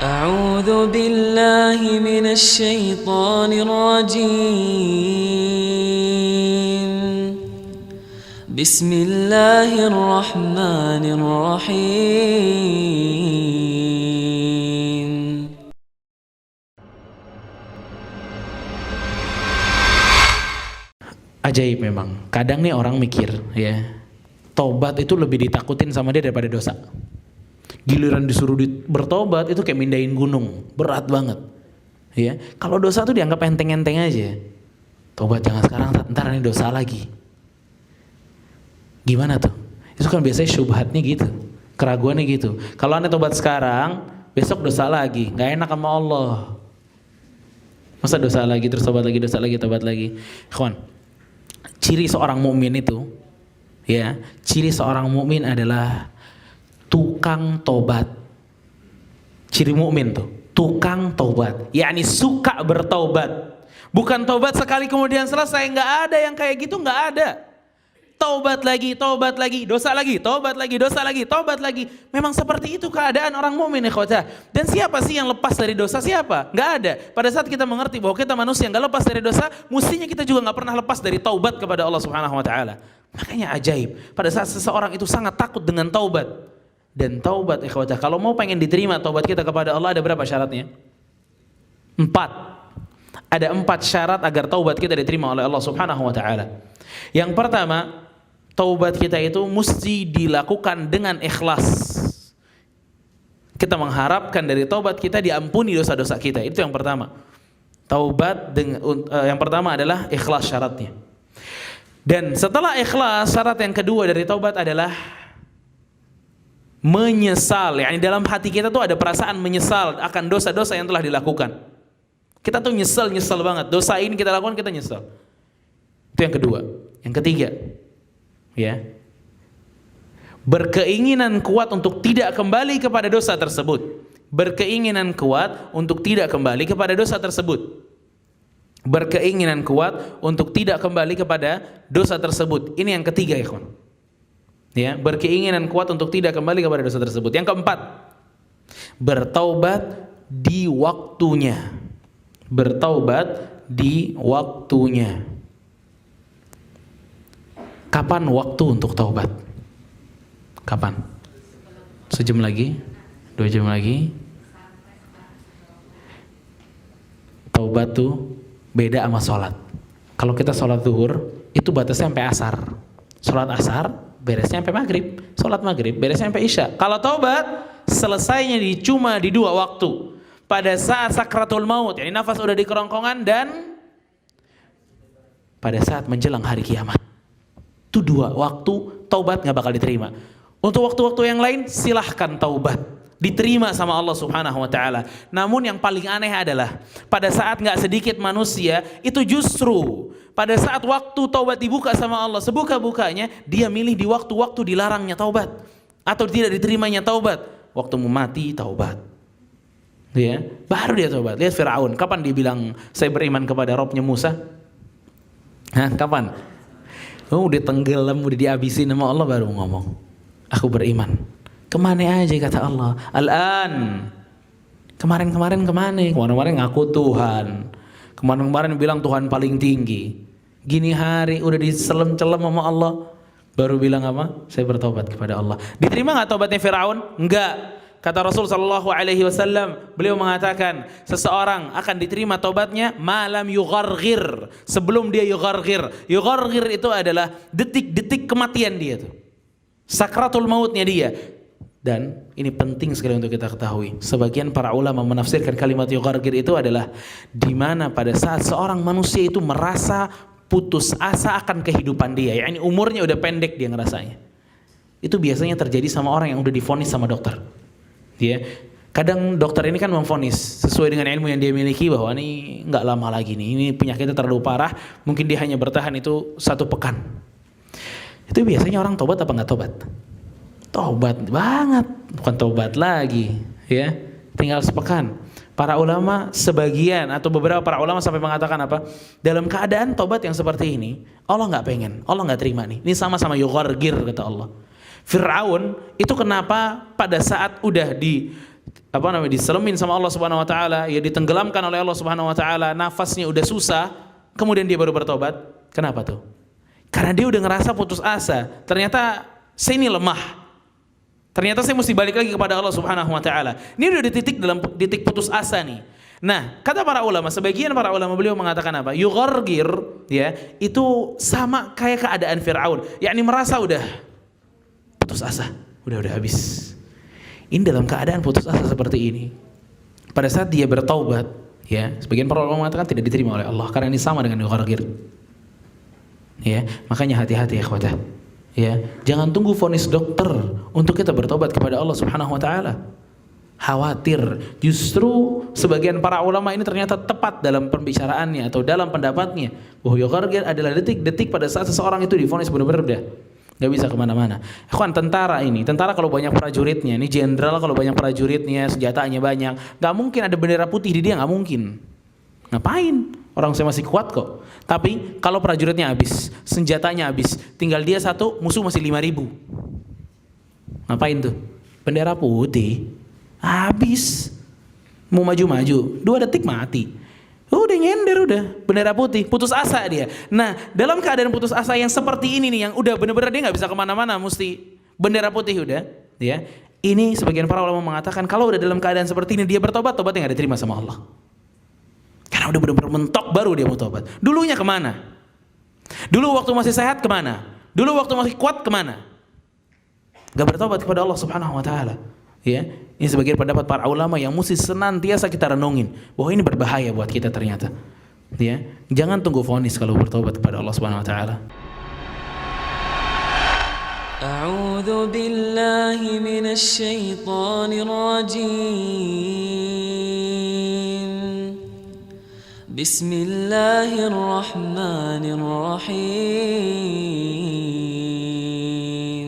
أعوذ بالله من الشيطان الرجيم بسم الله الرحمن الرحيم Ajaib memang. Kadang nih orang mikir ya, taubat itu lebih ditakutin sama dia daripada dosa. Giliran disuruh bertobat itu kayak mindahin gunung, berat banget. Ya, kalau dosa tuh dianggap enteng-enteng aja. Tobat jangan sekarang, ntar nih dosa lagi. Gimana tuh? Itu kan biasanya syubhatnya gitu, keraguannya gitu. Kalau anda tobat sekarang, besok dosa lagi, nggak enak sama Allah. Masa dosa lagi terus tobat lagi, dosa lagi, tobat lagi. Kawan, ciri seorang mukmin itu, ya, ciri seorang mukmin adalah tukang tobat. Ciri mukmin tuh tukang tobat, yakni suka bertobat. Bukan tobat sekali kemudian selesai, nggak ada yang kayak gitu, nggak ada. Tobat lagi, dosa lagi, tobat lagi, dosa lagi, tobat lagi. Memang seperti itu keadaan orang mukmin, ikhwata. Dan siapa sih yang lepas dari dosa? Siapa? Nggak ada. Pada saat kita mengerti bahwa kita manusia yang nggak lepas dari dosa, mestinya kita juga nggak pernah lepas dari taubat kepada Allah Subhanahu Wa Taala. Makanya ajaib. Pada saat seseorang itu sangat takut dengan taubat. Dan taubat, ikhwata, kalau mau pengen diterima taubat kita kepada Allah, ada berapa syaratnya? 4. Ada 4 syarat agar taubat kita diterima oleh Allah Subhanahu Wa Taala. Yang pertama, taubat kita itu mesti dilakukan dengan ikhlas. Kita mengharapkan dari taubat kita diampuni dosa-dosa kita. Itu yang pertama. Taubat yang pertama adalah ikhlas syaratnya. Dan setelah ikhlas, syarat yang kedua dari taubat adalah menyesal. Yani dalam hati kita tuh ada perasaan menyesal akan dosa-dosa yang telah dilakukan. Kita tuh nyesel banget. Dosa ini kita lakukan, kita nyesel. Itu yang kedua. Yang ketiga, ya, berkeinginan kuat untuk tidak kembali kepada dosa tersebut. Berkeinginan kuat untuk tidak kembali kepada dosa tersebut. Berkeinginan kuat untuk tidak kembali kepada dosa tersebut. Ini yang ketiga, ikhwan. Ya, berkeinginan kuat untuk tidak kembali kepada dosa tersebut. Yang keempat, bertaubat di waktunya. Bertaubat di waktunya. Kapan waktu untuk taubat? Kapan? Sejam lagi? 2 jam lagi? Taubat tuh beda sama sholat. Kalau kita sholat zuhur, itu batasnya sampai asar. Sholat asar, beresnya sampai maghrib. Sholat maghrib, beresnya sampai isya. Kalau taubat, selesainya cuma di 2 waktu. Pada saat sakratul maut, yani nafas udah di kerongkongan, dan pada saat menjelang hari kiamat. Itu 2 waktu taubat nggak bakal diterima. Untuk waktu-waktu yang lain silahkan taubat, diterima sama Allah Subhanahu Wa Taala. Namun yang paling aneh adalah pada saat nggak sedikit manusia itu justru pada saat waktu taubat dibuka sama Allah sebuka-bukanya, dia milih di waktu-waktu dilarangnya taubat atau tidak diterimanya taubat. Waktu mau mati taubat, ya, baru dia taubat. Lihat Fir'aun, kapan dia bilang saya beriman kepada Robnya Musa? Hah, kapan? Oh, udah tenggelam, udah dihabisin sama Allah baru ngomong, aku beriman. Kemana aja kata Allah? Al-an. Kemarin-kemarin kemana? Kemarin-kemarin ngaku Tuhan. Kemarin-kemarin bilang Tuhan paling tinggi. Gini hari udah diselem-celem sama Allah, baru bilang apa? Saya bertobat kepada Allah. Diterima nggak tobatnya Firaun? Enggak. Kata Rasul sallallahu alaihi wasallam, beliau mengatakan seseorang akan diterima taubatnya malam yugharghir, sebelum dia yugharghir. Yugharghir itu adalah detik-detik kematian dia tuh. Sakratul mautnya dia. Dan ini penting sekali untuk kita ketahui. Sebagian para ulama menafsirkan kalimat yugharghir itu adalah di mana pada saat seorang manusia itu merasa putus asa akan kehidupan dia, yakni umurnya udah pendek dia ngerasanya. Itu biasanya terjadi sama orang yang udah divonis sama dokter. Ya, kadang dokter ini kan memvonis sesuai dengan ilmu yang dia miliki bahwa ini nggak lama lagi nih, ini penyakitnya terlalu parah, mungkin dia hanya bertahan itu 1 pekan. Itu biasanya orang tobat apa nggak tobat? Tobat banget, bukan tobat lagi, ya. Tinggal sepekan. Para ulama sebagian atau beberapa para ulama sampai mengatakan apa? Dalam keadaan tobat yang seperti ini, Allah nggak pengen, Allah nggak terima nih. Ini sama-sama yugharghir kata Allah. Fir'aun itu kenapa pada saat udah diselemin sama Allah Subhanahu wa taala, ya ditenggelamkan oleh Allah Subhanahu wa taala, nafasnya udah susah, kemudian dia baru bertobat. Kenapa tuh? Karena dia udah ngerasa putus asa. Ternyata saya ini lemah. Ternyata saya mesti balik lagi kepada Allah Subhanahu wa taala. Ini udah dalam titik putus asa nih. Nah, kata para ulama, sebagian para ulama beliau mengatakan apa? Yughargir, ya, itu sama kayak keadaan Firaun, yakni merasa udah putus asa, udah habis. Ini dalam keadaan putus asa seperti ini. Pada saat dia bertaubat, ya, sebagian para ulama mengatakan tidak diterima oleh Allah karena ini sama dengan yughargir. Ya, makanya hati-hati ya ikhwatah. Ya, jangan tunggu vonis dokter untuk kita bertobat kepada Allah Subhanahu wa taala. Khawatir, justru sebagian para ulama ini ternyata tepat dalam pembicaraannya atau dalam pendapatnya bahwa yughargir adalah detik-detik pada saat seseorang itu divonis benar-benar udah nggak bisa kemana-mana. Ikhwan, tentara kalau banyak prajuritnya, ini jenderal kalau banyak prajuritnya, senjatanya banyak, nggak mungkin ada bendera putih di dia, nggak mungkin. Ngapain? Orang saya masih kuat kok. Tapi kalau prajuritnya habis, senjatanya habis, tinggal dia satu, musuh masih 5.000. Ngapain tuh? Bendera putih habis, mau maju-maju 2 detik mati, udah nyender, udah bendera putih, putus asa dia. Nah, dalam keadaan putus asa yang seperti ini nih, yang udah bener-bener dia nggak bisa kemana-mana, mesti bendera putih udah, ya. Ini sebagian para ulama mengatakan kalau udah dalam keadaan seperti ini dia bertobat, tobatnya nggak diterima sama Allah. Karena udah bener-bener mentok baru dia mau tobat. Dulunya kemana? Dulu waktu masih sehat kemana? Dulu waktu masih kuat kemana? Gak bertobat kepada Allah Subhanahu wa taala. Ya, ini sebagian pendapat para ulama yang mesti senantiasa kita renungin bahwa ini berbahaya buat kita ternyata. Ya, jangan tunggu vonis kalau bertobat kepada Allah Subhanahu wa taala. A'udzu billahi minasy syaithanir rajim. Bismillahirrahmanirrahim.